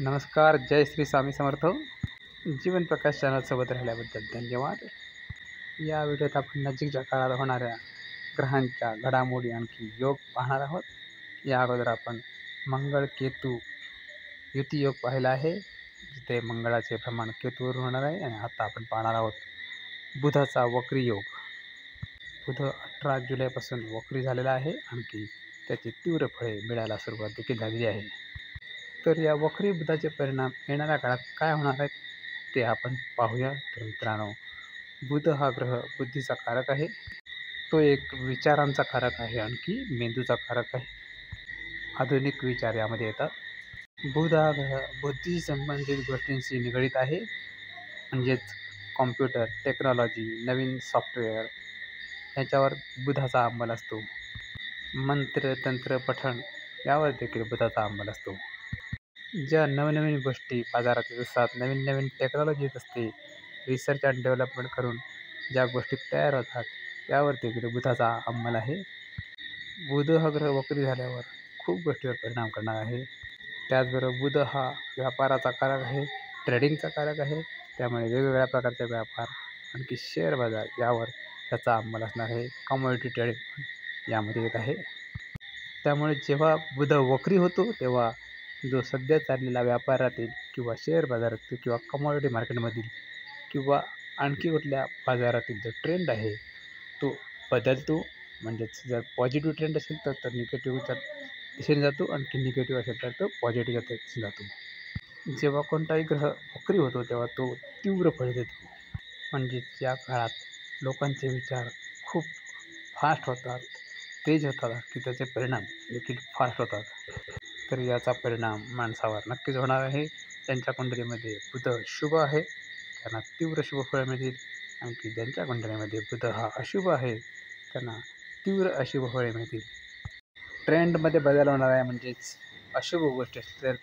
नमस्कार, जय श्री स्वामी समर्थ. जीवन प्रकाश चॅनलसोबत राहिल्याबद्दल धन्यवाद. या व्हिडिओत आपण नजीकच्या काळात होणाऱ्या ग्रहांच्या घडामोडी आणखी योग पाहणार आहोत. या अगोदर आपण मंगळ केतू युती योग पाहिला आहे, जिथे मंगळाचे भ्रमण केतूवर होणार आहे. आणि आता आपण पाहणार आहोत बुधाचा वक्री योग. बुध 18 जुलैपासून वक्री झालेला आहे, आणखी त्याची तीव्र फळे मिळायला सुरुवात देखील झालेली आहे. तर या वक्री बुधाचे परिणाम येणाऱ्या काळात काय होणार आहेत ते आपण पाहूया. तर मित्रांनो, बुध हा ग्रह बुद्धीचा कारक आहे. तो एक विचारांचा कारक आहे, आणखी मेंदूचा कारक आहे. आधुनिक विचार यामध्ये येतात. बुध हा ग्रह बुद्धीशी संबंधित गोष्टींशी निगडीत आहे, म्हणजेच कॉम्प्युटर, टेक्नॉलॉजी, नवीन सॉफ्टवेअर याच्यावर बुधाचा अंमल असतो. मंत्र, तंत्र, पठण यावर देखील बुधाचा अंमल असतो. ज्या नवनवीन गोष्टी बाजारात येत असतात, नवीन नवीन टेक्नॉलॉजी येत असते, रिसर्च अँड डेव्हलपमेंट करून ज्या गोष्टी तयार होतात यावर देखील बुधाचा अंमल आहे. बुध हा ग्रह वक्री झाल्यावर खूप गोष्टीवर परिणाम करणार आहे. त्याचबरोबर बुध हा व्यापाराचा कारक आहे, ट्रेडिंगचा कारक आहे. त्यामुळे वेगवेगळ्या प्रकारचे व्यापार, आणखी शेअर बाजार यावर त्याचा अंमल असणार आहे. कमोडिटी ट्रेडिंग यामध्ये येत आहे. त्यामुळे जेव्हा बुध वक्री होतो तेव्हा जो सध्या चाललेला व्यापारातील किंवा शेअर बाजारातील किंवा कमोडिटी मार्केटमधील किंवा आणखी कुठल्या बाजारातील जो ट्रेंड आहे तो बदलतो. म्हणजेच जर पॉझिटिव्ह ट्रेंड असेल तर निगेटिव्हच्या दिशेने जातो, आणखी निगेटिव्ह असेल तर तो पॉझिटिव्हच्या दिशेने जातो. जेव्हा कोणताही ग्रह वक्री होतो तेव्हा तो तीव्र फळ देतो. म्हणजेच या काळात लोकांचे विचार खूप फास्ट होतात, तेज होतात, की त्याचे परिणाम देखील फास्ट होतात. तर याचा परिणाम माणसावर नक्कीच होणार आहे. ज्यांच्या कुंडलीमध्ये बुध शुभ आहे त्यांना तीव्र शुभ फळ मिळतील, आणखी ज्यांच्या कुंडलीमध्ये बुध हा अशुभ आहे त्यांना तीव्र अशुभ फळे मिळतील. ट्रेंडमध्ये बदल होणार आहे, म्हणजेच अशुभ गोष्टी असतील तर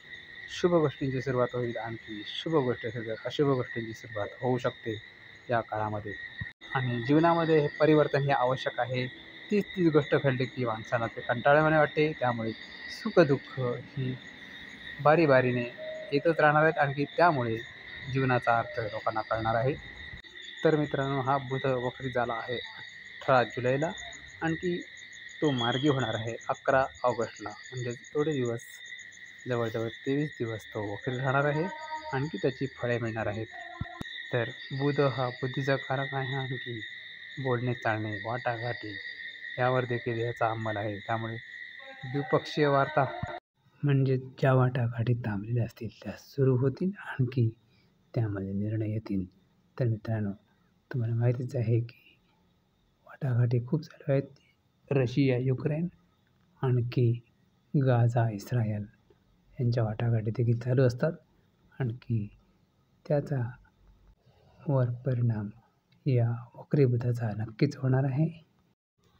शुभ गोष्टींची सुरुवात होईल, आणखी शुभ गोष्टी असेल तर अशुभ गोष्टींची सुरुवात होऊ शकते या काळामध्ये. आणि जीवनामध्ये हे परिवर्तन हे आवश्यक आहे. तीच गोष्ट घडली की माणसाला ते कंटाळवाणे वाटते. त्यामुळे सुखदुःख ही बारीबारीने येतच राहणार आहेत, आणखी त्यामुळे जीवनाचा अर्थ लोकांना कळणार आहे. तर मित्रांनो, हा बुध वक्री झाला आहे 18 जुलैला, आणखी तो मार्गी होणार आहे 11 ऑगस्टला. म्हणजे थोडे दिवस, जवळजवळ 23 दिवस तो वक्री राहणार आहे, आणखी त्याची फळे मिळणार आहेत. तर बुध हा बुद्धीचा कारक आहे, आणखी बोलणे, चालणे, वाटाघाटी यावर देखील याचा अंमल आहे. त्यामुळे द्विपक्षीय वार्ता म्हणजे ज्या वाटाघाटी थांबलेल्या असतील त्या सुरू होतील, आणखी त्यामध्ये निर्णय येतील. तर मित्रांनो, तुम्हाला माहितीच आहे की वाटाघाटी खूप चालू आहेत. रशिया, युक्रेन, आणखी गाझा, इस्रायल यांच्या वाटाघाटी देखील चालू असतात, आणखी त्याचा वर परिणाम या वक्री बुधाचा नक्कीच होणार आहे.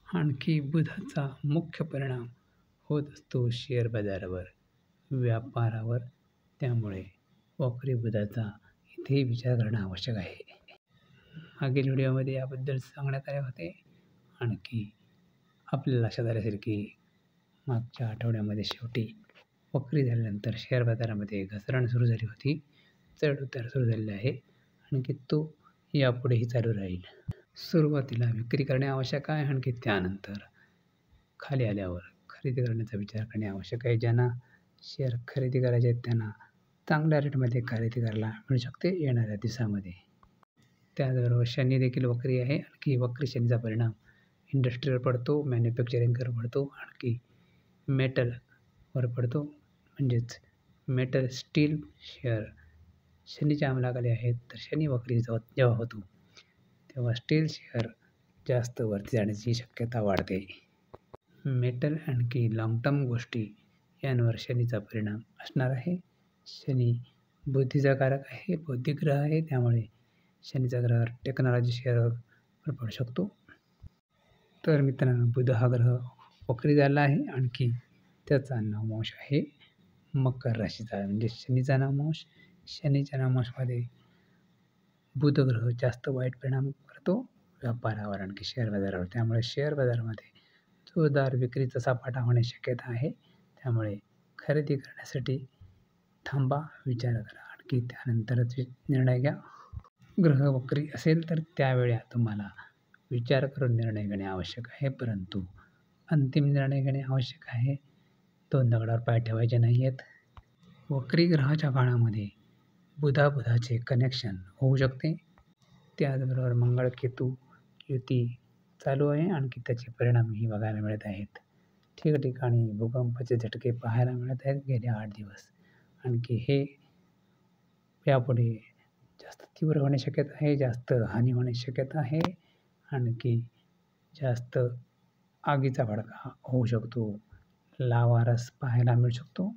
आणखी बुधाचा मुख्य परिणाम होत असतो शेअर बाजारावर, व्यापारावर. त्यामुळे वक्री बुधाचा इथेही विचार करणं आवश्यक आहे. मागील व्हिडिओमध्ये याबद्दल सांगण्यात आले होते. आणखी आपल्या लक्षात आले असेल की मागच्या आठवड्यामध्ये शेवटी वक्री झाल्यानंतर शेअर बाजारामध्ये घसरण सुरू झाली होती, चढ उतार सुरू झालेला आहे, आणखी तो यापुढेही चालू राहील. सुरुवातीला विक्री करणे आवश्यक आहे, आणखी त्यानंतर खाली आल्यावर खरेदी करण्याचा विचार करणे आवश्यक आहे. ज्यांना शेअर खरेदी करायचे आहेत त्यांना चांगल्या रेटमध्ये खरेदी करायला मिळू शकते येणाऱ्या दिवसामध्ये. त्याचबरोबर शनी देखील वक्री आहे, आणखी वक्री शनीचा परिणाम इंडस्ट्रीवर पडतो, मॅन्युफॅक्चरिंगवर पडतो, आणखी मेटलवर पडतो. म्हणजेच मेटल, स्टील शेअर शनीच्या अंमलाखाली आहेत. तर शनी वक्री जेव्हा होतो तेव्हा स्टील शेअर जास्त वरती जाण्याची शक्यता वाढते. मेटल आणखी लाँग टर्म गोष्टी यांवर शनीचा परिणाम असणार आहे. शनी बुद्धीचा कारक आहे, बौद्धिक ग्रह आहे. त्यामुळे शनीचा ग्रह टेक्नॉलॉजी शेअरवर पडू शकतो. तर मित्रांनो, बुध हा ग्रह वक्री झाला आहे, आणखी त्याचा नवमांश आहे मकर राशीचा, म्हणजे शनीचा नवमांश. शनीच्या नवमांशमध्ये बुध ग्रह जास्त वाईट परिणाम करतो व्यापारावर, आणखी शेअर बाजारावर. त्यामुळे शेअर बाजारामध्ये जोरदार विक्रीचा सपाटा होण्याची शक्यता आहे. त्यामुळे खरेदी करण्यासाठी थांबा, विचार करा आणखी त्यानंतरच निर्णय घ्या. ग्रह वक्री असेल तर त्यावेळी तुम्हाला विचार करून निर्णय घेणे आवश्यक आहे, परंतु अंतिम निर्णय घेणे आवश्यक आहे. दोन दगडावर पाय ठेवायचे नाही आहेत. वक्री ग्रहाच्या काळामध्ये बुधाचे कनेक्शन होऊ शकते. त्याचबरोबर मंगळ केतू युती चालू आहे, आणखी त्याचे परिणामही बघायला मिळत आहेत. ठिकठिकाणी भूकंपाचे झटके पाहायला मिळत आहेत गेले 8 दिवस. आणखी हे यापुढे जास्त तीव्र होण्याची शक्यता आहे, जास्त हानी होण्याची शक्यता आहे, आणखी जास्त आगीचा भडका होऊ शकतो, लावारस पाहायला मिळू शकतो.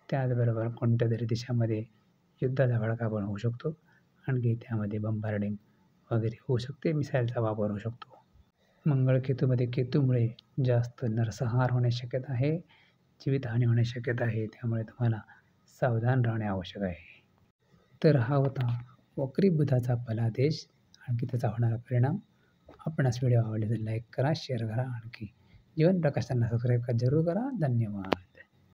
त्याचबरोबर कोणत्यातरी देशामध्ये युद्धाचा भडका पण होऊ शकतो, आणखी त्यामध्ये बंबार्डिंग वगैरे होऊ शकते, मिसाईलचा वापर होऊ शकतो. मंगळकेतूमध्ये केतूमुळे जास्त नरसंहार होण्याची शक्यता आहे, जीवितहानी होण्याची शक्यता आहे. त्यामुळे तुम्हाला सावधान राहणे आवश्यक आहे. तर हा होता वक्री बुधाचा फलादेश आणखी त्याचा होणारा परिणाम. आपणास व्हिडिओ आवडले तर लाईक करा, शेअर करा, आणखी जीवन प्रकाश चॅनलला सबस्क्राईब जरूर करा. धन्यवाद.